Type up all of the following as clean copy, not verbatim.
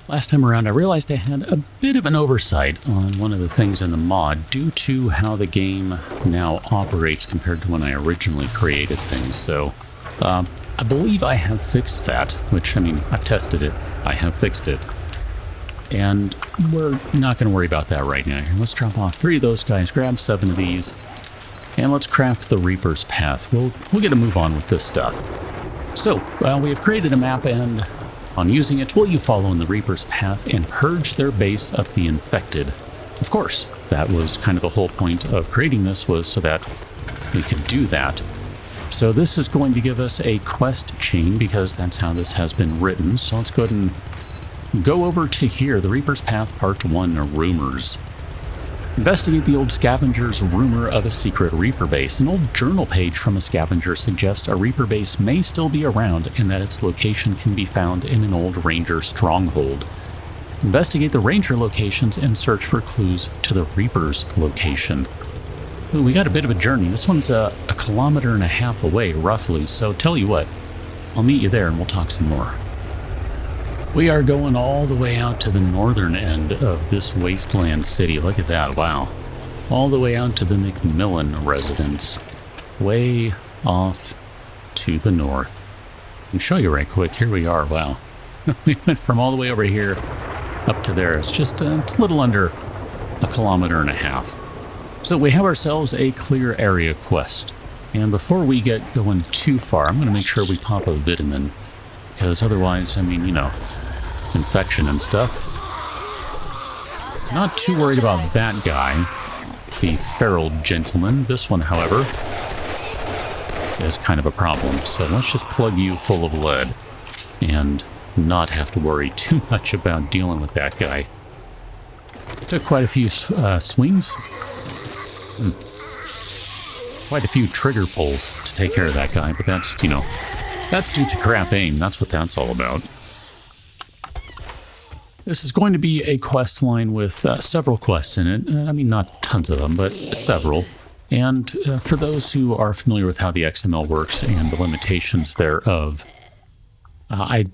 Last time around, I realized I had a bit of an oversight on one of the things in the mod due to how the game now operates compared to when I originally created things. So I believe I have fixed that, which, I mean, I've tested it. I have fixed it. And we're not going to worry about that right now. Let's drop off 3 of those guys, grab 7 of these, and let's craft the Reaper's Path. We'll get a move on with this stuff. So, we have created a map, and on using it, will you follow in the Reaper's Path and purge their base of the infected? Of course, that was kind of the whole point of creating this, was so that we could do that. So this is going to give us a quest chain, because that's how this has been written. So let's go ahead and go over to here, the Reaper's Path Part 1, Rumors. Investigate the old scavenger's rumor of a secret Reaper base. An old journal page from a scavenger suggests a Reaper base may still be around and that its location can be found in an old Ranger stronghold. Investigate the Ranger locations and search for clues to the Reaper's location. Ooh, we got a bit of a journey. This one's a 1.5 kilometers away, roughly, so tell you what, I'll meet you there and we'll talk some more. We are going all the way out to the northern end of this wasteland city. Look at that, wow. All the way out to the McMillan residence. Way off to the north. I can show you right quick. Here we are, wow. We went from all the way over here up to there. It's just it's a little under 1.5 kilometers. So we have ourselves a clear area quest. And before we get going too far, I'm going to make sure we pop a vitamin. Because otherwise, I mean, you know, infection and stuff. Not too worried about that guy, the feral gentleman. This one, however, is kind of a problem. So let's just plug you full of lead and not have to worry too much about dealing with that guy. Took quite a few swings. Quite a few trigger pulls to take care of that guy, but that's, you know, that's due to crap aim. That's what that's all about. This is going to be a quest line with several quests in it. I mean, not tons of them, but several. And for those who are familiar with how the XML works and the limitations thereof, I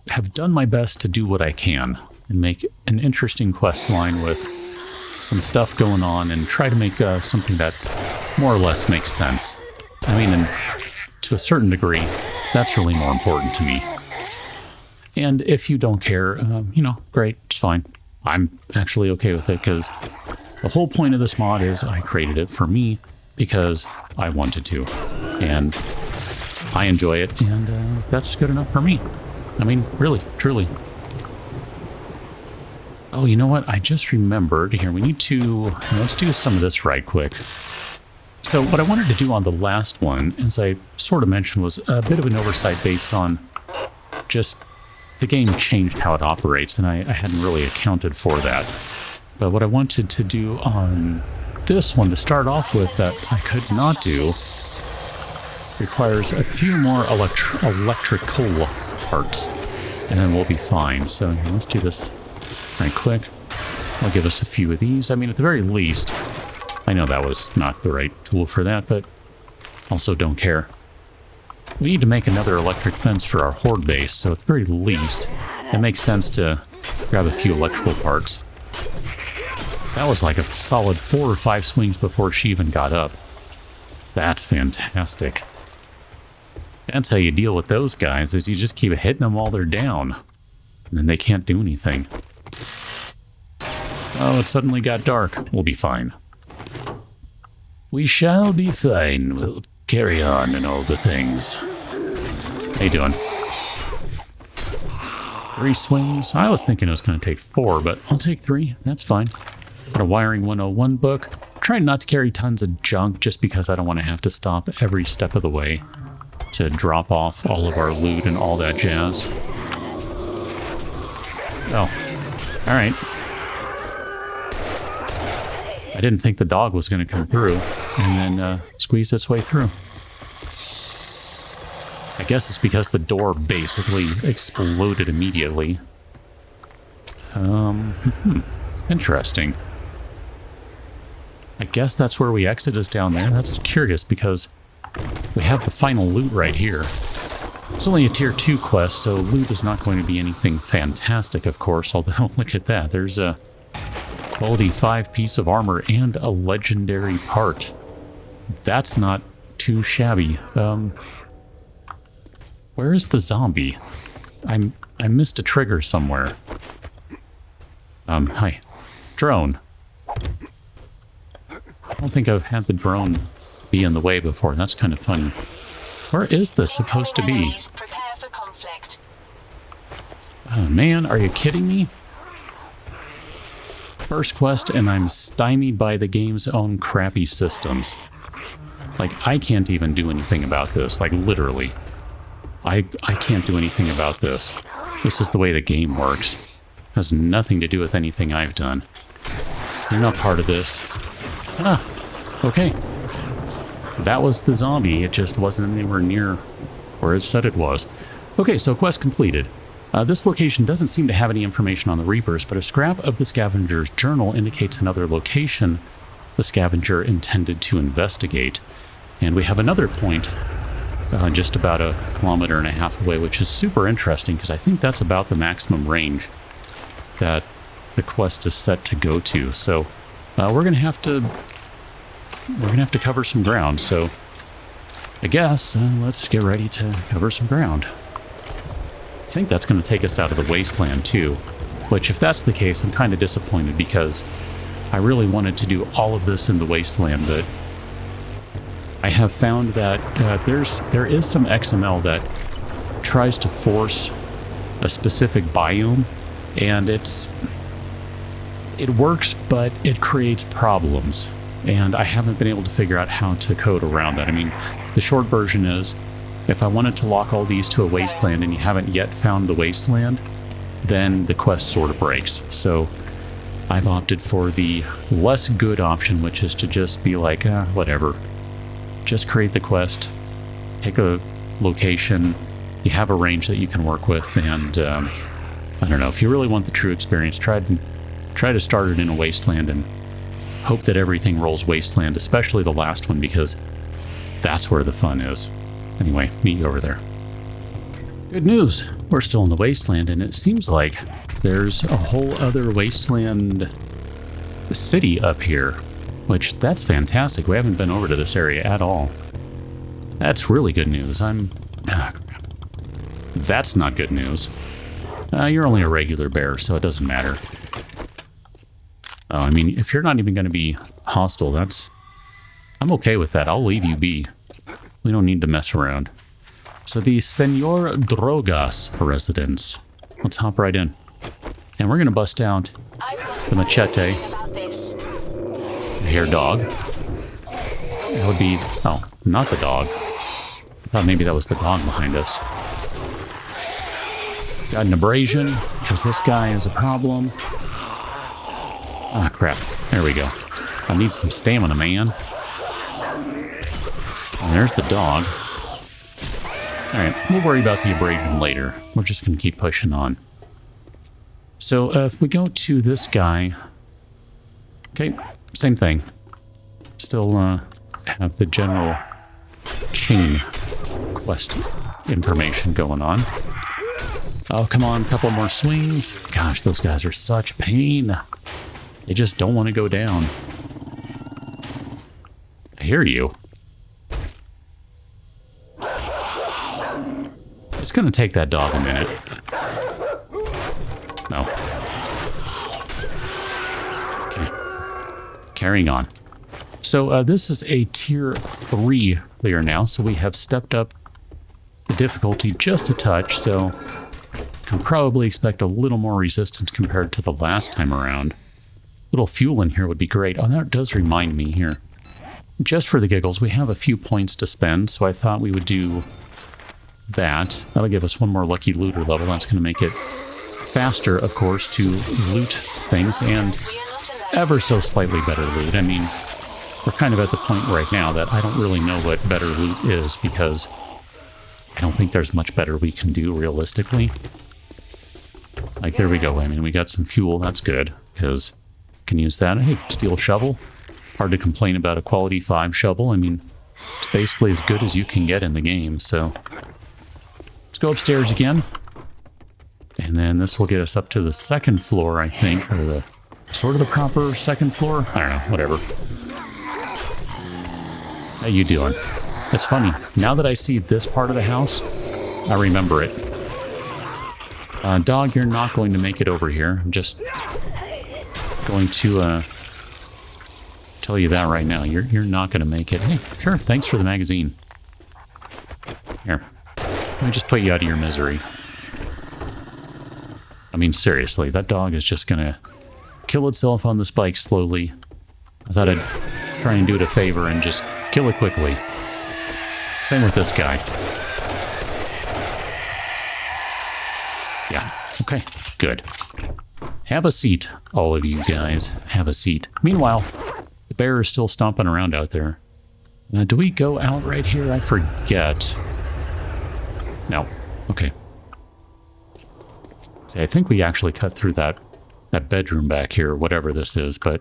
have done my best to do what I can and make an interesting quest line with some stuff going on and try to make something that more or less makes sense. I mean, and to a certain degree, that's really more important to me. And if you don't care, you know, great, it's fine. I'm actually okay with it, because the whole point of this mod is I created it for me because I wanted to. And I enjoy it, and that's good enough for me. I mean, really, truly. Oh, you know what? I just remembered. Here, we need to... Let's do some of this right quick. So what I wanted to do on the last one, as I sort of mentioned, was a bit of an oversight based on just the game changed how it operates, and I hadn't really accounted for that. But what I wanted to do on this one to start off with that I could not do requires a few more electrical parts, and then we'll be fine. So let's do this right quick. I'll give us a few of these. I mean, at the very least, I know that was not the right tool for that, but also don't care. We need to make another electric fence for our horde base, so at the very least, it makes sense to grab a few electrical parts. That was like a solid 4 or 5 swings before she even got up. That's fantastic. That's how you deal with those guys, is you just keep hitting them while they're down. And then they can't do anything. Oh, it suddenly got dark. We'll be fine. We shall be fine. We'll carry on and all the things. How you doing? 3 swings? I was thinking it was going to take 4, but I'll take 3. That's fine. Got a Wiring 101 book. Trying not to carry tons of junk just because I don't want to have to stop every step of the way to drop off all of our loot and all that jazz. Oh, all right. I didn't think the dog was going to come through, and then squeezed its way through. I guess it's because the door basically exploded immediately. Interesting. I guess that's where we exit, is down there. That's curious, because we have the final loot right here. It's only a tier 2 quest, so loot is not going to be anything fantastic, of course, although look at that. There's a quality 5 piece of armor and a legendary part. That's not too shabby. Where is the zombie? I missed a trigger somewhere. Hi. Drone. I don't think I've had the drone be in the way before. That's kind of funny. Where is this supposed to be? Oh man, are you kidding me? First quest and I'm stymied by the game's own crappy systems. Like, I can't even do anything about this, like literally. I can't do anything about this. This is the way the game works. It has nothing to do with anything I've done. You're not part of this. Ah, okay. That was the zombie. It just wasn't anywhere near where it said it was. Okay, so quest completed. This location doesn't seem to have any information on the Reapers, but a scrap of the scavenger's journal indicates another location the scavenger intended to investigate. And we have another point just about 1.5 kilometers away, which is super interesting because I think that's about the maximum range that the quest is set to go to. So we're gonna have to cover some ground. So I guess let's get ready to cover some ground. I think that's going to take us out of the wasteland too, which if that's the case, I'm kind of disappointed because I really wanted to do all of this in the wasteland, but I have found that there is some XML that tries to force a specific biome, and it works, but it creates problems, and I haven't been able to figure out how to code around that. I mean, the short version is, if I wanted to lock all these to a wasteland and you haven't yet found the wasteland, then the quest sort of breaks. So I've opted for the less good option, which is to just be like, whatever. Just create the quest, pick a location, you have a range that you can work with, and I don't know, if you really want the true experience, try to start it in a wasteland and hope that everything rolls wasteland, especially the last one, because that's where the fun is. Anyway, meet you over there. Good news, we're still in the wasteland, and it seems like there's a whole other wasteland city up here, which that's fantastic. We haven't been over to this area at all. That's really good news. That's not good news. You're only a regular bear, so it doesn't matter. Oh, I mean, if you're not even going to be hostile, I'm okay with that. I'll leave you be. We don't need to mess around. So the Senor Drogas residence. Let's hop right in. And we're going to bust out the machete. The hair dog. That would be... Oh, not the dog. I thought maybe that was the dog behind us. Got an abrasion, because this guy is a problem. Ah, crap. There we go. I need some stamina, man. And there's the dog. Alright, we'll worry about the abrasion later. We're just going to keep pushing on. So, if we go to this guy... Okay, same thing. Still have the general chain quest information going on. Oh, come on, a couple more swings. Gosh, those guys are such pain. They just don't want to go down. I hear you. It's going to take that dog a minute. No. Okay. Carrying on. So this is a tier 3 layer now, so we have stepped up the difficulty just a touch, so can probably expect a little more resistance compared to the last time around. A little fuel in here would be great. Oh, that does remind me here. Just for the giggles, we have a few points to spend, so I thought we would do that. That'll give us one more lucky looter level. That's going to make it faster, of course, to loot things, and ever so slightly better loot. I mean, we're kind of at the point right now that I don't really know what better loot is, because I don't think there's much better we can do realistically. Like, there we go. I mean, we got some fuel. That's good, because can use that. Hey, steel shovel. Hard to complain about a quality 5 shovel. I mean, it's basically as good as you can get in the game, so go upstairs again. And then this will get us up to the second floor, I think, or the sort of the proper second floor. I don't know, whatever. How you doing? It's funny. Now that I see this part of the house, I remember it. Dog, you're not going to make it over here. I'm just going to tell you that right now. You're not going to make it. Hey, sure. Thanks for the magazine. Here. Let me just put you out of your misery. I mean, seriously, that dog is just going to kill itself on the spike slowly. I thought I'd try and do it a favor and just kill it quickly. Same with this guy. Yeah, okay, good. Have a seat, all of you guys. Have a seat. Meanwhile, the bear is still stomping around out there. Do we go out right here? I forget. No, okay. See, I think we actually cut through that bedroom back here, whatever this is, but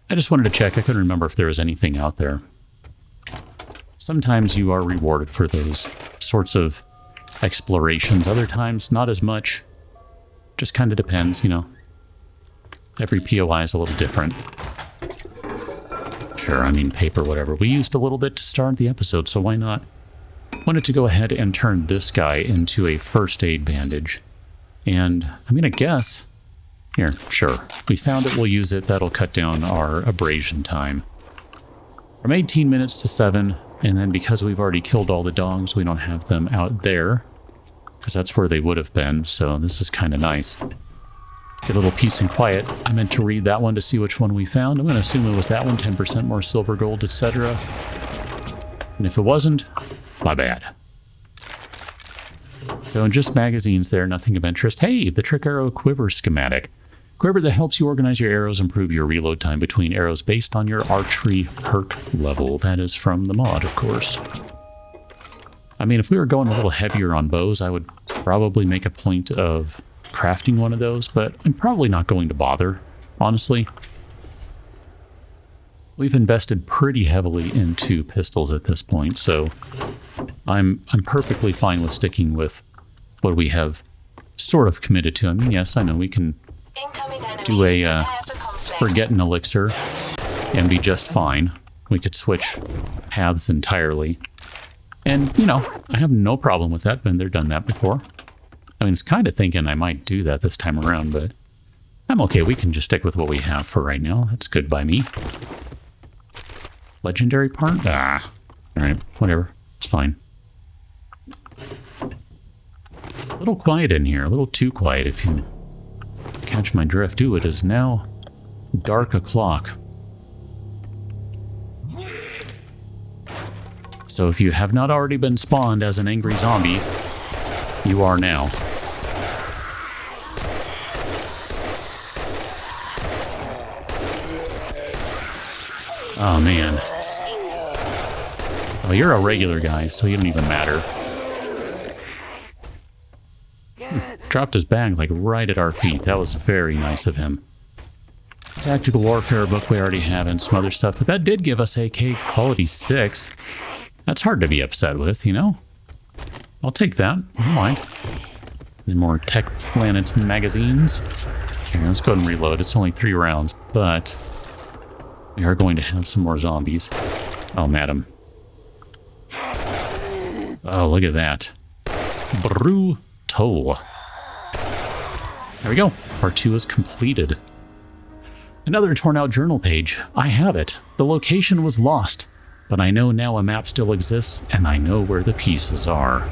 I just wanted to check. I couldn't remember if there was anything out there. Sometimes you are rewarded for those sorts of explorations. Other times, not as much. Just kind of depends, you know. Every POI is a little different. Sure, I mean, paper, whatever. We used a little bit to start the episode, so why not? Wanted to go ahead and turn this guy into a first aid bandage. And, I mean, I guess... Here, sure. We found it, we'll use it. That'll cut down our abrasion time. From 18 minutes to 7, and then because we've already killed all the dogs, we don't have them out there. Because that's where they would have been, so this is kind of nice. Get a little peace and quiet. I meant to read that one to see which one we found. I'm going to assume it was that one, 10% more silver, gold, etc. And if it wasn't, my bad. So just magazines there, nothing of interest. Hey, the trick arrow quiver schematic. Quiver that helps you organize your arrows, improve your reload time between arrows based on your archery perk level. That is from the mod, of course. I mean, if we were going a little heavier on bows, I would probably make a point of crafting one of those, but I'm probably not going to bother, honestly. We've invested pretty heavily into pistols at this point, so I'm perfectly fine with sticking with what we have sort of committed to. I mean, yes, I know we can do a forget-an elixir and be just fine. We could switch paths entirely. And, you know, I have no problem with that. Been there, done that before. I mean, it's kind of thinking I might do that this time around, but I'm okay. We can just stick with what we have for right now. That's good by me. Legendary part? Ah. Alright, whatever. It's fine. A little quiet in here. A little too quiet if you catch my drift. Ooh, it is now dark o'clock. So if you have not already been spawned as an angry zombie, you are now. Oh, man. Oh, you're a regular guy, so you don't even matter. Dropped his bag, like, right at our feet. That was very nice of him. Tactical Warfare book we already have and some other stuff, but that did give us AK quality 6. That's hard to be upset with, you know? I'll take that. I don't mind. Then more Tech Planet magazines. Okay, let's go ahead and reload. It's only 3 rounds, but we are going to have some more zombies. Oh, madam. Oh, look at that. Brutal. There we go. Part 2 is completed. Another torn out journal page. I have it. The location was lost, but I know now a map still exists, and I know where the pieces are.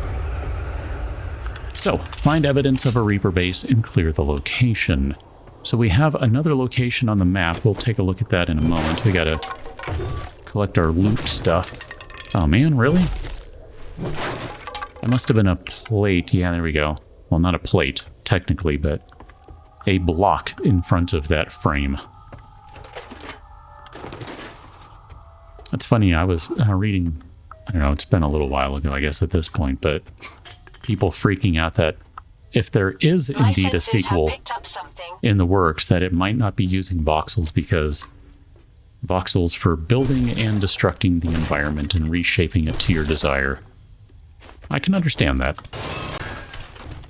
So, find evidence of a Reaper base and clear the location. So we have another location on the map. We'll take a look at that in a moment. We gotta collect our loot stuff. Oh man, really? That must have been a plate. Yeah, there we go. Well, not a plate, technically, but a block in front of that frame. That's funny, I was reading, I don't know, it's been a little while ago, I guess, at this point, but people freaking out that if there is indeed a sequel in the works, that it might not be using voxels because voxels for building and destructing the environment and reshaping it to your desire. I can understand that.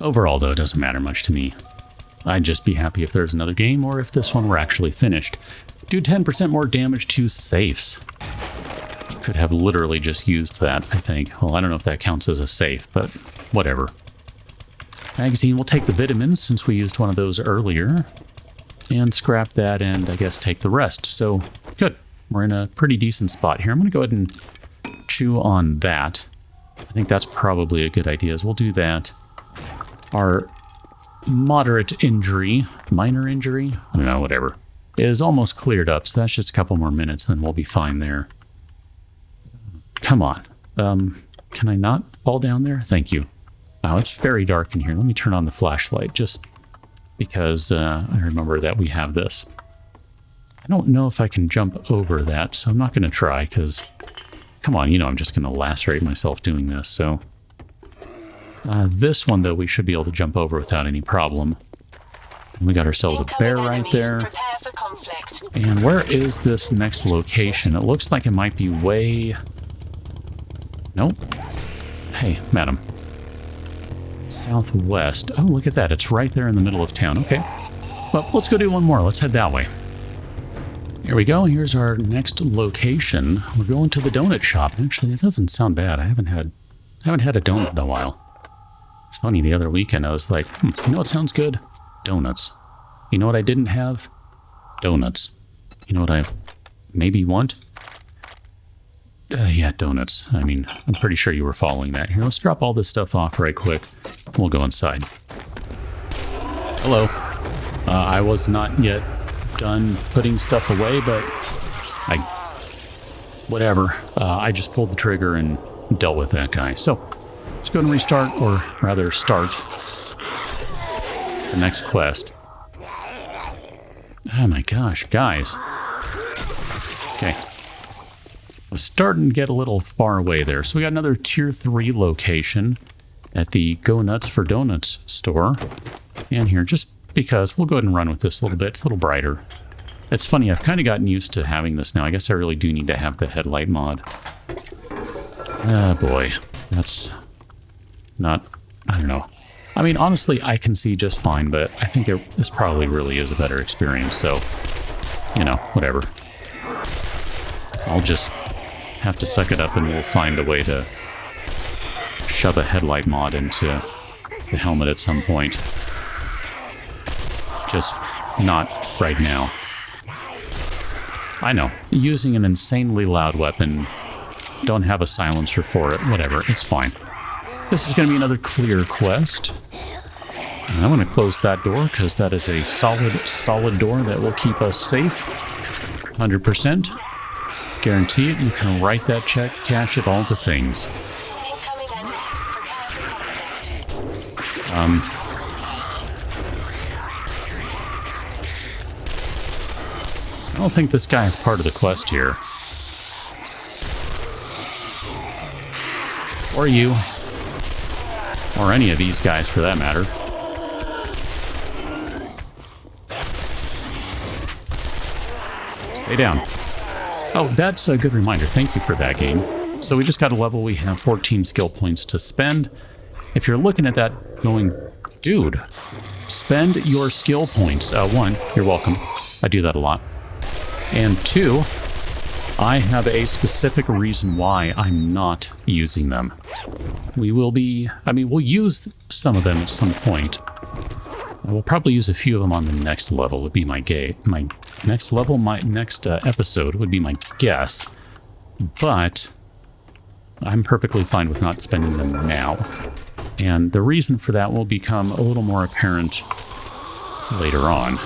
Overall, though, it doesn't matter much to me. I'd just be happy if there's another game or if this one were actually finished. Do 10% more damage to safes. Could have literally just used that, I think. Well, I don't know if that counts as a safe, but whatever. Magazine, we'll take the vitamins since we used one of those earlier. And scrap that and I guess take the rest. So, good. We're in a pretty decent spot here. I'm going to go ahead and chew on that. I think that's probably a good idea, as we'll do that. Our moderate injury, minor injury, I don't know, whatever, is almost cleared up, so that's just a couple more minutes, then we'll be fine there. Come on. Can I not fall down there? Thank you. Oh, it's very dark in here. Let me turn on the flashlight, just because I remember that we have this. I don't know if I can jump over that, so I'm not going to try, because, come on, you know I'm just going to lacerate myself doing this, so... this one, though, we should be able to jump over without any problem. And we got ourselves a bear right there. And where is this next location? It looks like it might be way... Nope. Hey, madam. Southwest. Oh, look at that. It's right there in the middle of town. Okay. Well, let's go do one more. Let's head that way. Here we go. Here's our next location. We're going to the donut shop. Actually, it doesn't sound bad. I haven't had a donut in a while. It's funny, the other weekend I was like, you know what sounds good? Donuts. You know what I didn't have? Donuts. You know what I maybe want? Yeah, donuts. I mean, I'm pretty sure you were following that. Here, let's drop all this stuff off right quick. We'll go inside. Hello. I was not yet done putting stuff away, but whatever. I just pulled the trigger and dealt with that guy. So, let's go and restart, or rather start the next quest. Oh my gosh, guys. Okay. I was starting to get a little far away there. So we got another tier 3 location at the Go Nuts for Donuts store. And here, just because, we'll go ahead and run with this a little bit. It's a little brighter. It's funny, I've kind of gotten used to having this now. I guess I really do need to have the headlight mod. Oh boy, that's not, I don't know. I mean, honestly, I can see just fine, but I think this probably really is a better experience. So, you know, whatever. I'll just have to suck it up and we'll find a way to shove a headlight mod into the helmet at some point. Just not right now. I know, using an insanely loud weapon, don't have a silencer for it, whatever, it's fine. This is going to be another clear quest. And I want to close that door because that is a solid door that will keep us safe. 100%. Guarantee it. You can write that check, cash it, all the things. I don't think this guy is part of the quest here. Or you. Or any of these guys, for that matter. Stay down. Oh, that's a good reminder. Thank you for that, game. So we just got a level. We have 14 skill points to spend. If you're looking at that going, dude, spend your skill points. One, you're welcome. I do that a lot. And two, I have a specific reason why I'm not using them. We will be, I mean, we'll use some of them at some point. We'll probably use a few of them on the next level, would be my next level, my next episode would be my guess. But I'm perfectly fine with not spending them now. And the reason for that will become a little more apparent later on.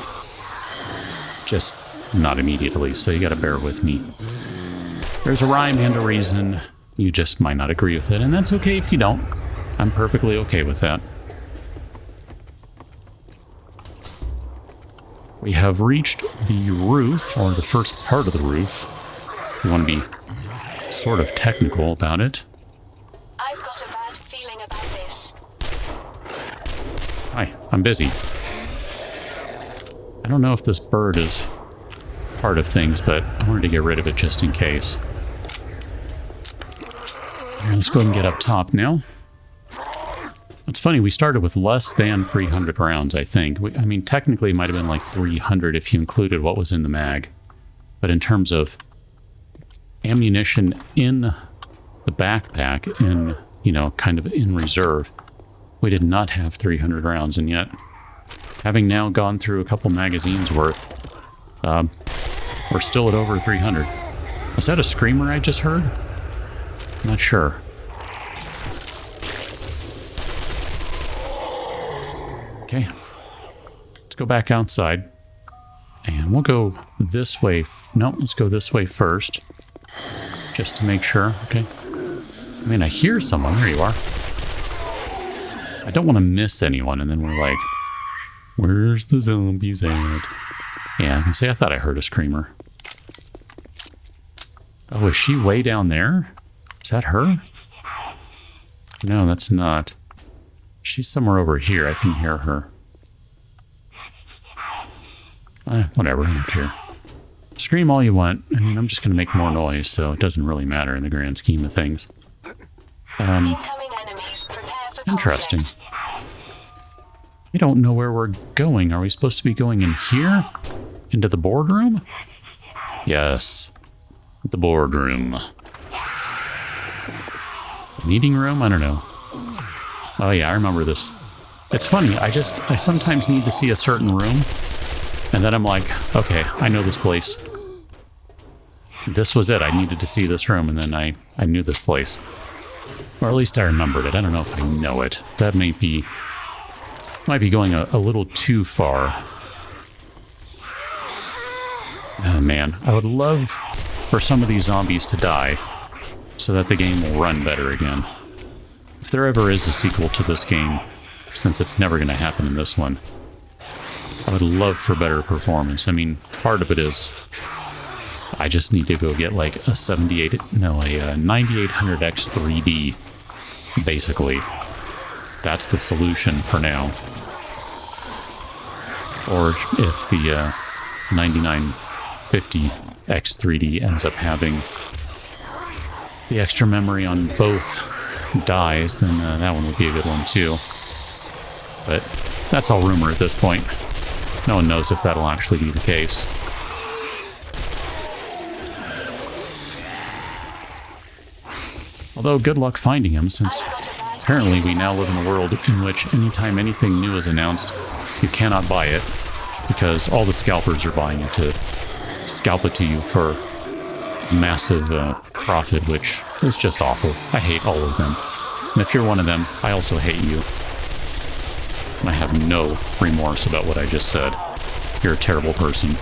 Just not immediately, so you gotta bear with me. There's a rhyme and a reason. You just might not agree with it, and that's okay if you don't. I'm perfectly okay with that. We have reached the roof, or the first part of the roof. We want to be sort of technical about it. I've got a bad feeling about this. Hi, I'm busy. I don't know if this bird is part of things, but I wanted to get rid of it just in case. Let's go and get up top now. It's funny, we started with less than 300 rounds, I think. I mean, technically it might have been like 300 if you included what was in the mag. But in terms of ammunition in the backpack, in, you know, kind of in reserve, we did not have 300 rounds. And yet, having now gone through a couple magazines worth, we're still at over 300. Was that a screamer I just heard? Not sure. Okay, let's go back outside, and we'll go this way. No, let's go this way first, just to make sure. Okay. I mean, I hear someone. There you are. I don't want to miss anyone, and then we're like, where's the zombies at? Yeah, I say I thought I heard a screamer. Oh, is she way down there? Is that her? No, that's not. She's somewhere over here. I can hear her. Whatever, I don't care. Scream all you want. I mean, I'm just going to make more noise, so it doesn't really matter in the grand scheme of things. Interesting. I don't know where we're going. Are we supposed to be going in here? Into the boardroom? Yes. The boardroom. Meeting room? I don't know. Oh yeah, I remember this. It's funny, I sometimes need to see a certain room, and then I'm like, okay, I know this place. This was it, I needed to see this room, and then I knew this place. Or at least I remembered it. I don't know if I know it. That might be going a little too far. Oh man, I would love for some of these zombies to die, so that the game will run better again. If there ever is a sequel to this game, since it's never going to happen in this one, I would love for better performance. I mean, part of it is I just need to go get like a 9800X 3D, basically. That's the solution for now. Or if the 9950X 3D ends up having the extra memory on both dies, then that one would be a good one too. But that's all rumor at this point. No one knows if that'll actually be the case. Although good luck finding him, since apparently we now live in a world in which anytime anything new is announced, you cannot buy it, because all the scalpers are buying it to scalp it to you for massive profit, which is just awful. I hate all of them. And if you're one of them, I also hate you. And I have no remorse about what I just said. You're a terrible person.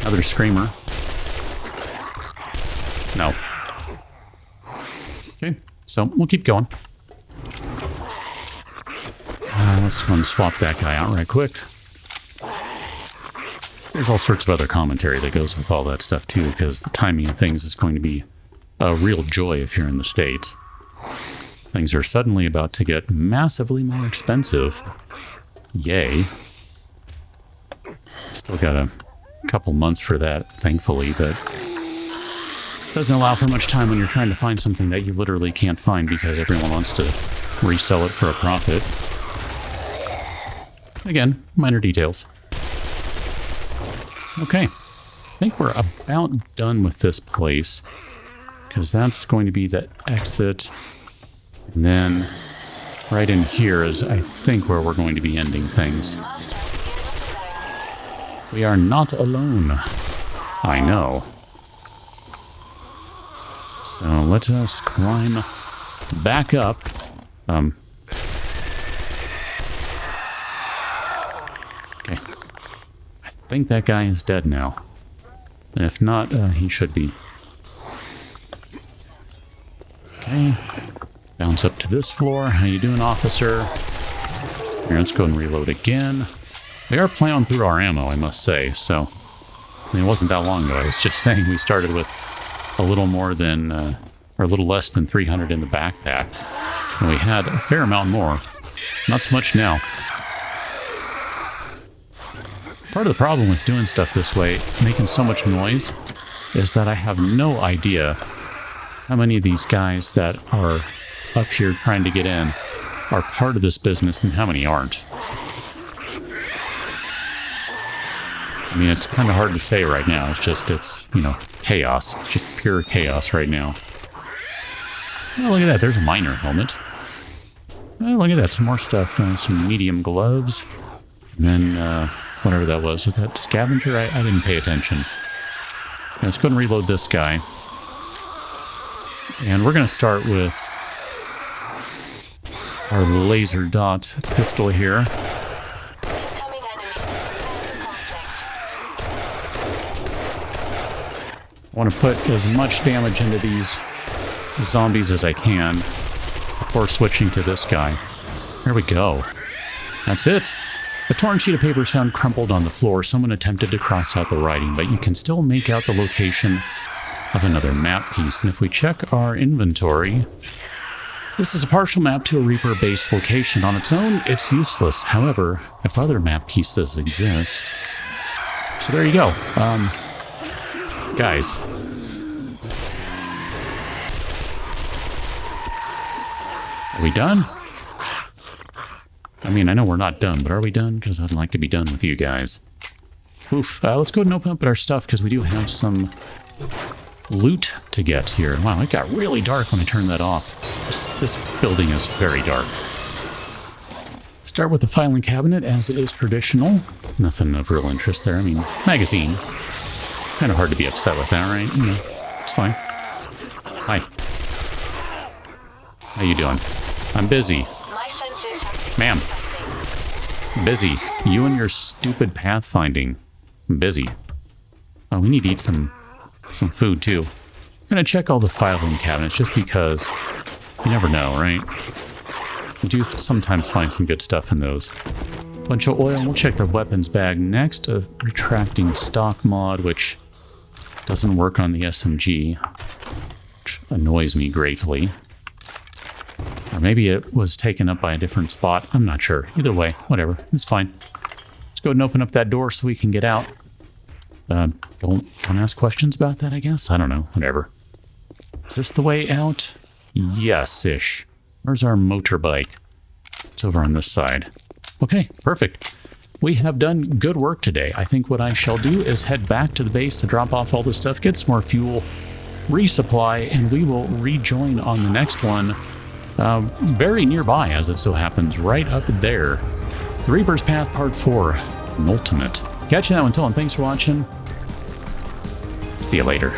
Another screamer. No. Okay, so we'll keep going. Let's go and swap that guy out right quick. There's all sorts of other commentary that goes with all that stuff too, because the timing of things is going to be a real joy if you're in the States. Things are suddenly about to get massively more expensive. Yay. Still got a couple months for that, thankfully, but doesn't allow for much time when you're trying to find something that you literally can't find because everyone wants to resell it for a profit. Again, minor details. Okay, I think we're about done with this place, because that's going to be the exit, and then right in here is, I think, where we're going to be ending things. We are not alone. I know. So let us climb back up. Okay. I think that guy is dead now. And if not, he should be. Okay. Bounce up to this floor. How you doing, officer? Here, let's go and reload again. We are plowing through our ammo, I must say, so... I mean, it wasn't that long ago. I was just saying we started with a little more than... or a little less than 300 in the backpack. And we had a fair amount more. Not so much now. Part of the problem with doing stuff this way, making so much noise, is that I have no idea how many of these guys that are up here trying to get in are part of this business and how many aren't. I mean, it's kind of hard to say right now. It's you know, chaos. It's just pure chaos right now. Oh, look at that. There's a miner helmet. Oh, look at that. Some more stuff. Some medium gloves. And then, whatever that was that scavenger? I didn't pay attention. Let's go and reload this guy. And we're going to start with our laser dot pistol here. Incoming enemy. I want to put as much damage into these zombies as I can before switching to this guy. There we go. That's it. A torn sheet of paper is found crumpled on the floor. Someone attempted to cross out the writing, but you can still make out the location of another map piece. And if we check our inventory, this is a partial map to a Reaper-based location. On its own, it's useless. However, if other map pieces exist... So there you go. Guys. Are we done? I mean, I know we're not done, but are we done? Because I'd like to be done with you guys. Oof. Let's go ahead and open up our stuff, because we do have some loot to get here. Wow, it got really dark when I turned that off. This building is very dark. Start with the filing cabinet, as is traditional. Nothing of real interest there. I mean, magazine. Kind of hard to be upset with that, right? You know, it's fine. Hi. How you doing? I'm busy. My senses have Ma'am. Busy. You and your stupid pathfinding. I'm busy. Oh, we need to eat some food, too. I'm going to check all the filing cabinets, just because you never know, right? We do sometimes find some good stuff in those. Bunch of oil. We'll check the weapons bag next. A retracting stock mod, which doesn't work on the SMG, which annoys me greatly. Or maybe it was taken up by a different spot. I'm not sure. Either way, whatever. It's fine. Let's go ahead and open up that door so we can get out. Don't ask questions about that, I guess? I don't know. Whatever. Is this the way out? Yes-ish. Where's our motorbike? It's over on this side. Okay, perfect. We have done good work today. I think what I shall do is head back to the base to drop off all this stuff, get some more fuel, resupply, and we will rejoin on the next one. Very nearby, as it so happens, right up there. The Reaper's Path Part 4, Ultimate. Catch you now until, and thanks for watching. See you later.